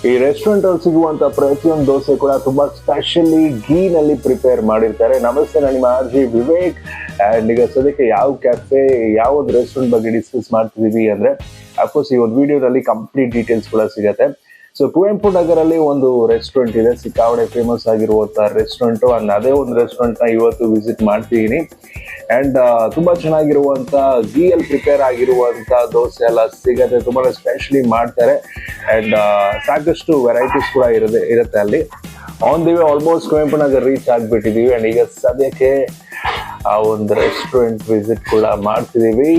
ಈ ರೆಸ್ಟೋರೆಂಟ್ ಅಲ್ಲಿ ಸಿಗುವಂತ ಪ್ರತಿಯೊಂದು ದೋಸೆ ಕೂಡ ತುಂಬಾ ಸ್ಪೆಷಲಿ ಘೀನಲ್ಲಿ ಪ್ರಿಪೇರ್ ಮಾಡಿರ್ತಾರೆ. ನಮಸ್ತೆ, ನಾನು ನಿಮ್ಮ ಆರ್ ಜಿ ವಿವೇಕ್. ಅಂಡ್ ಈಗ ಸದ್ಯಕ್ಕೆ ಯಾವ ಕ್ಯಾಫೆ, ಯಾವ್ದು ರೆಸ್ಟೋರೆಂಟ್ ಬಗ್ಗೆ ಡಿಸ್ಕಸ್ ಮಾಡ್ತಿದೀವಿ ಅಂದ್ರೆ, ಅಫ್ಕೋರ್ಸ್ ಈ ಒಂದು ವಿಡಿಯೋದಲ್ಲಿ ಕಂಪ್ಲೀಟ್ ಡೀಟೇಲ್ಸ್ ಕೂಡ ಸಿಗತ್ತೆ. ಸೊ ಕುವೆಂಪು ನಗರಲ್ಲಿ ಒಂದು ರೆಸ್ಟೋರೆಂಟ್ ಇದೆ, ಸಿಕ್ಕಾಪಟ್ಟೆ ಫೇಮಸ್ ಆಗಿರುವಂತ ರೆಸ್ಟೋರೆಂಟ್. ಅಂಡ್ ಅದೇ ಒಂದು ರೆಸ್ಟೋರೆಂಟ್ ನ ಇವತ್ತು ವಿಸಿಟ್ ಮಾಡ್ತಿದೀನಿ. ಅಂಡ್ ತುಂಬಾ ಚೆನ್ನಾಗಿರುವಂತ ಘೀಯಲ್ಲಿ ಪ್ರಿಪೇರ್ ಆಗಿರುವಂತ ದೋಸೆ ಎಲ್ಲ ಸಿಗತ್ತೆ, ತುಂಬಾ ಸ್ಪೆಷಲಿ ಮಾಡ್ತಾರೆ. ಅಂಡ್ ಸಾಕಷ್ಟು ವೆರೈಟೀಸ್ ಕೂಡ ಇರುತ್ತೆ ಅಲ್ಲಿ. On the way almost Kuvempu Nagar reach ಆಗ್ಬಿಟ್ಟಿದೀವಿ. ಅಂಡ್ ಈಗ ಸದ್ಯಕ್ಕೆ ಆ ಒಂದು ರೆಸ್ಟೋರೆಂಟ್ ವಿಸಿಟ್ ಕೂಡ ಮಾಡ್ತಿದೀವಿ.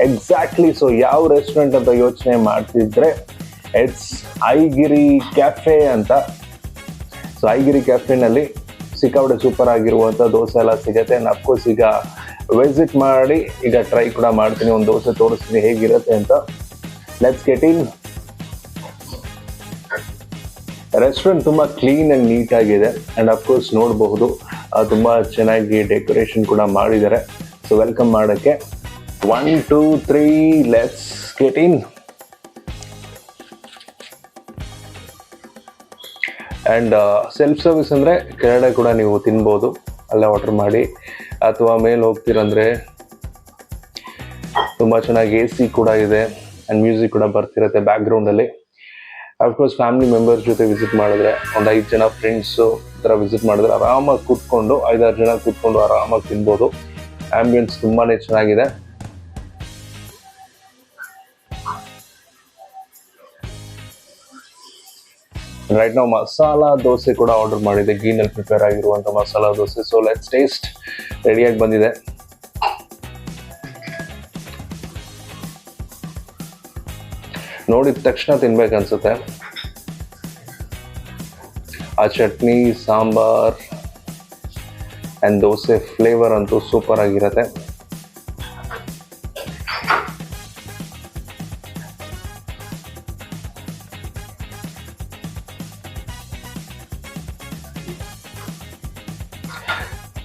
ಎಕ್ಸಾಕ್ಟ್ಲಿ ಸೊ ಯಾವ ರೆಸ್ಟೋರೆಂಟ್ ಅಂತ ಯೋಚನೆ ಮಾಡ್ತಿದ್ರೆ, ಇಟ್ಸ್ ಐಗಿರಿ ಕ್ಯಾಫೆ ಅಂತ. ಸೊ ಐಗಿರಿ ಕ್ಯಾಫೆನಲ್ಲಿ ಸಿಕ್ಕಾಪಟ್ಟೆ ಸೂಪರ್ ಆಗಿರುವಂಥ ದೋಸೆ ಎಲ್ಲ ಸಿಗುತ್ತೆ. ಅಂಡ್ ಅಫ್ಕೋರ್ಸ್ ಈಗ ವಿಸಿಟ್ ಮಾಡಿ ಈಗ ಟ್ರೈ ಕೂಡ ಮಾಡ್ತೀನಿ, ಒಂದು ದೋಸೆ ತೋರಿಸ್ತೀನಿ ಹೇಗಿರುತ್ತೆ ಅಂತ. Let's get in. ರೆಸ್ಟೋರೆಂಟ್ ತುಂಬಾ ಕ್ಲೀನ್ ಅಂಡ್ ನೀಟ್ ಆಗಿದೆ. ಅಂಡ್ ಅಫ್ಕೋರ್ಸ್ ನೋಡಬಹುದು ತುಂಬಾ ಚೆನ್ನಾಗಿ ಡೆಕೋರೇಷನ್ ಕೂಡ ಮಾಡಿದ್ದಾರೆ. ಸೊ ವೆಲ್ಕಮ್ ಮಾಡೋಕ್ಕೆ 1 2 3 let's get in. And self service ಅಂದರೆ ಕೆಳಗಡೆ ಕೂಡ ನೀವು ತಿನ್ಬೋದು, ಅಲ್ಲೇ ಆರ್ಡರ್ ಮಾಡಿ. ಅಥವಾ ಮೇಲೆ ಹೋಗ್ತೀರಂದರೆ ತುಂಬ ಚೆನ್ನಾಗಿ AC ಕೂಡ ಇದೆ. ಆ್ಯಂಡ್ ಮ್ಯೂಸಿಕ್ ಕೂಡ ಬರ್ತಿರುತ್ತೆ ಬ್ಯಾಕ್ಗ್ರೌಂಡಲ್ಲಿ. ಅಫ್ಕೋರ್ಸ್ ಫ್ಯಾಮಿಲಿ ಮೆಂಬರ್ಸ್ ಜೊತೆ ವಿಸಿಟ್ ಮಾಡಿದ್ರೆ, ಒಂದು 5 ಜನ ಫ್ರೆಂಡ್ಸು ಈ ಥರ ವಿಸಿಟ್ ಮಾಡಿದ್ರೆ ಆರಾಮಾಗಿ ಕೂತ್ಕೊಂಡು 5-6 ಜನ ಕೂತ್ಕೊಂಡು ಆರಾಮಾಗಿ ತಿನ್ಬೋದು. ಆ್ಯಂಬಿಯನ್ಸ್ ತುಂಬಾ ಚೆನ್ನಾಗಿದೆ. ರೈಟ್ ನಾವು ಮಸಾಲಾ ದೋಸೆ ಕೂಡ ಆರ್ಡರ್ ಮಾಡಿದೆ, ಘೀನಲ್ಲಿ ಪ್ರಿಪೇರ್ ಆಗಿರುವಂಥ masala dosa. So let's taste. ರೆಡಿಯಾಗಿ ಬಂದಿದೆ. ನೋಡಿದ ತಕ್ಷಣ ತಿನ್ಬೇಕನ್ಸುತ್ತೆ. ಆ ಚಟ್ನಿ, ಸಾಂಬಾರ್ ಆ್ಯಂಡ್ ದೋಸೆ ಫ್ಲೇವರ್ ಅಂತೂ ಸೂಪರ್ ಆಗಿರುತ್ತೆ.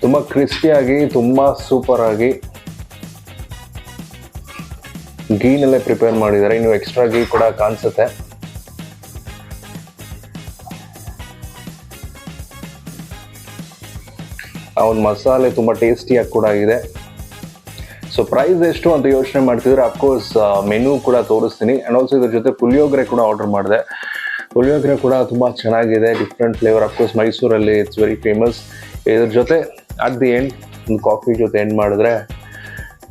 ತುಂಬ ಕ್ರಿಸ್ಪಿಯಾಗಿ, ತುಂಬ ಸೂಪರ್ ಆಗಿ ಘೀನಲ್ಲೇ ಪ್ರಿಪೇರ್ ಮಾಡಿದ್ದಾರೆ. ಇನ್ನು ಎಕ್ಸ್ಟ್ರಾ ಘೀ ಕೂಡ ಕಾಣಿಸುತ್ತೆ. ಆ ಒಂದು ಮಸಾಲೆ ತುಂಬ ಟೇಸ್ಟಿಯಾಗಿ ಕೂಡ ಇದೆ. ಸೊ ಪ್ರೈಸ್ ಎಷ್ಟು ಅಂತ ಯೋಚನೆ ಮಾಡ್ತಿದ್ರೆ, ಅಫ್ಕೋರ್ಸ್ ಮೆನು ಕೂಡ ತೋರಿಸ್ತೀನಿ. ಆ್ಯಂಡ್ ಆಲ್ಸೋ ಇದ್ರ ಜೊತೆ ಪುಳಿಯೋಗರೆ ಕೂಡ ಆರ್ಡರ್ ಮಾಡಿದೆ. ಪುಳಿಯೋಗರೆ ಕೂಡ ತುಂಬ ಚೆನ್ನಾಗಿದೆ, ಡಿಫ್ರೆಂಟ್ ಫ್ಲೇವರ್. ಅಫ್ಕೋರ್ಸ್ ಮೈಸೂರಲ್ಲಿ ಇಟ್ಸ್ ವೆರಿ ಫೇಮಸ್. ಇದ್ರ ಜೊತೆ ಅಟ್ ದಿ ಎಂಡ್ ಒಂದು ಕಾಫಿ ಜೊತೆ ಎಂಡ್ ಮಾಡಿದ್ರೆ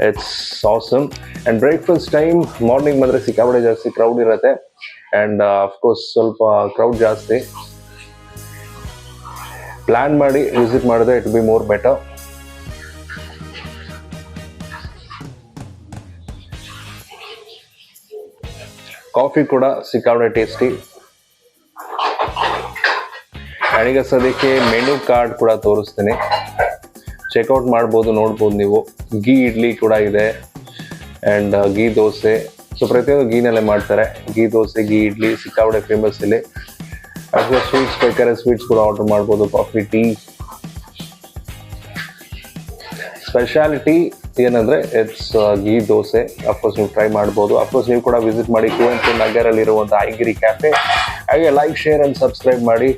it's awesome. And breakfast time morning ಬಂದರೆ ಸಿಕ್ಕಾಪಟ್ಟೆ ಜಾಸ್ತಿ ಕ್ರೌಡ್ ಇರುತ್ತೆ. ಆ್ಯಂಡ್ ಅಫ್ಕೋರ್ಸ್ ಸ್ವಲ್ಪ ಕ್ರೌಡ್ ಜಾಸ್ತಿ. ಪ್ಲ್ಯಾನ್ ಮಾಡಿ ವಿಸಿಟ್ ಮಾಡಿದ್ರೆ it be more better. Coffee ಕೂಡ ಸಿಕ್ಕಾಪಟ್ಟೆ ಟೇಸ್ಟಿ. ಆ್ಯಂಡ್ ಈಗ ಸದ್ಯಕ್ಕೆ ಮೆನು ಕಾರ್ಡ್ ಕೂಡ ತೋರಿಸ್ತೀನಿ, ಚೆಕ್ಔಟ್ ಮಾಡ್ಬೋದು, ನೋಡ್ಬೋದು ನೀವು. ಘೀ ಇಡ್ಲಿ ಕೂಡ ಇದೆ ಆ್ಯಂಡ್ ಘೀ ದೋಸೆ. ಸೊ ಪ್ರತಿಯೊಂದು ಘೀನಲ್ಲೇ ಮಾಡ್ತಾರೆ. ಘೀ ದೋಸೆ, ಘೀ ಇಡ್ಲಿ ಸಿಕ್ಕಾಪಟ್ಟೆ ಫೇಮಸ್ ಇಲ್ಲಿ. ಅಥವಾ ಸ್ವೀಟ್ಸ್ ಬೇಕಾದ್ರೆ ಸ್ವೀಟ್ಸ್ ಕೂಡ ಆರ್ಡರ್ ಮಾಡ್ಬೋದು, ಕಾಫಿ, ಟೀ. ಸ್ಪೆಷಾಲಿಟಿ ಏನಂದರೆ ಇಟ್ಸ್ ಘೀ ದೋಸೆ. ಅಫ್ಕೋರ್ಸ್ ನೀವು ಟ್ರೈ ಮಾಡ್ಬೋದು. ಅಫ್ಕೋರ್ಸ್ ನೀವು ಕೂಡ ವಿಸಿಟ್ ಮಾಡಿ ಕುವೆಂಪು ನಗರಲ್ಲಿರುವಂಥ ಐಗಿರಿ ಕ್ಯಾಫೆ. ಹಾಗೆ ಲೈಕ್, ಶೇರ್ ಆ್ಯಂಡ್ ಸಬ್ಸ್ಕ್ರೈಬ್ ಮಾಡಿ.